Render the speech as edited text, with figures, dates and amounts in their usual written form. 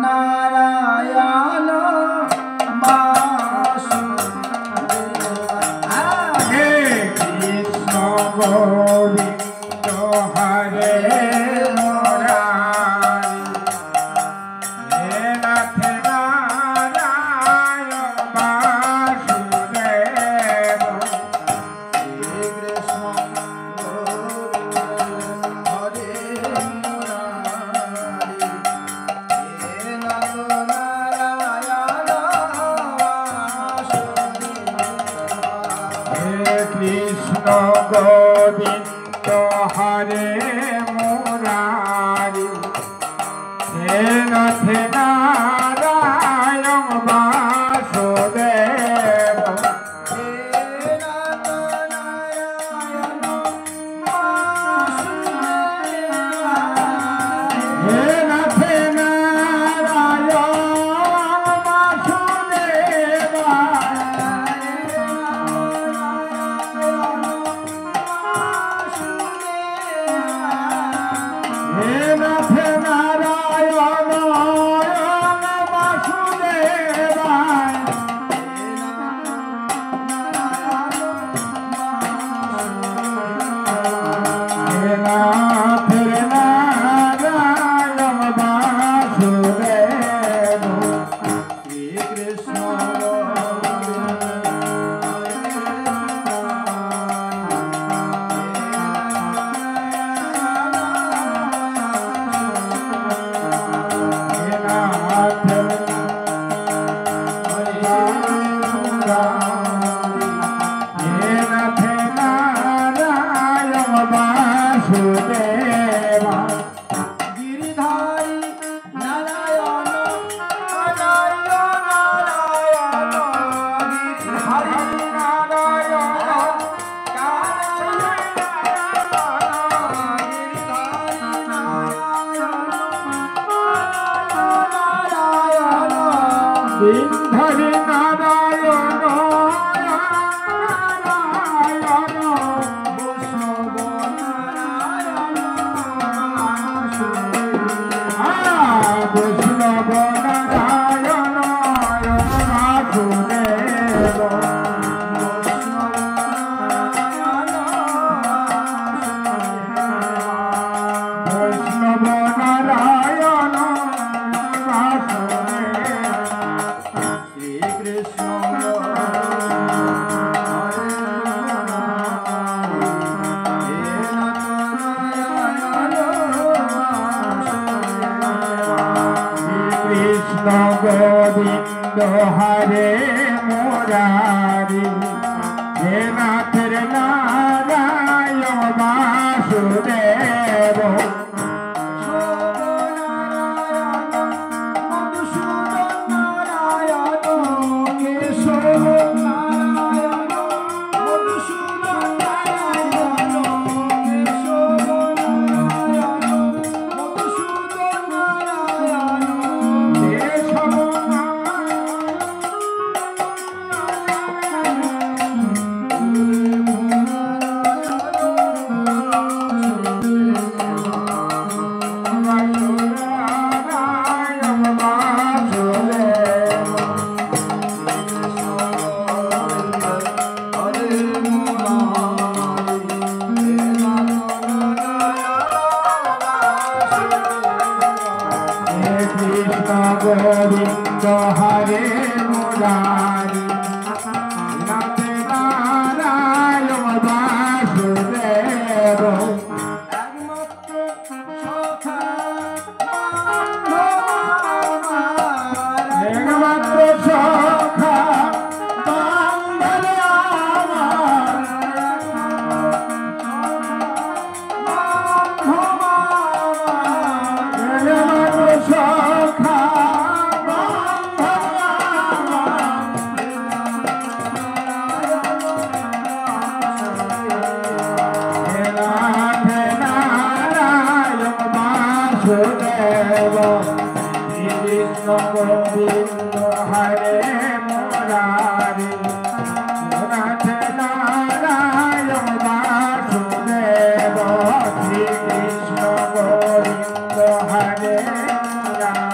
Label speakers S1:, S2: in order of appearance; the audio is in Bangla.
S1: নারায়ণ
S2: হে কৃষ্ণ গোবিন্দ হরে মুরারি হে নাথ নারায়ণ বাসুদেব
S1: শ্রী কৃষ্ণ হরে মুরারি হে নাথ নারায়ণ
S2: হে কৃষ্ণ গোবিন্দ হরে মুরারি হে নাথ নারায়ণ বাসুদেব হে নাথ নারায়ণ বাসুদেব হে নাথ নারায়ণ বাসুদেব হে নাথ নারায়ণ বাসুদেব
S1: শ্রী কৃষ্ণ
S2: হে নাথ হে নাথ নারায়ণ বাসুদেব
S1: গিরিধারী নারায়ণ নারায়ণ
S2: হরি নারায়ণ বিন্ধরি নারায়ণ বৈষ্ণব নারায়ণ বাসুদেব বৈষ্ণব নারায়ণ বাসুদেব
S1: শ্রী কৃষ্ণ
S2: কৃষ্ণ গোবিন্দ হরে মুরারি হে নাথ নারায়ণ বাসুদেব নারায়ণ বাসুদেব হে কৃষ্ণ গোবিন্দ হরে মুরারি নাথ নারায়ণ বাসুদেব একমাত্র সখা বান্ধব আমার একমাত্র সখা বান্ধব হে নাথ নারায়ণ বাসুদেব কৃষ্ণ গোবিন্দ হরে মুরারি নাথ নারায়ণ বাসুদেব শ্রী কৃষ্ণ গোবিন্দ হরে Ram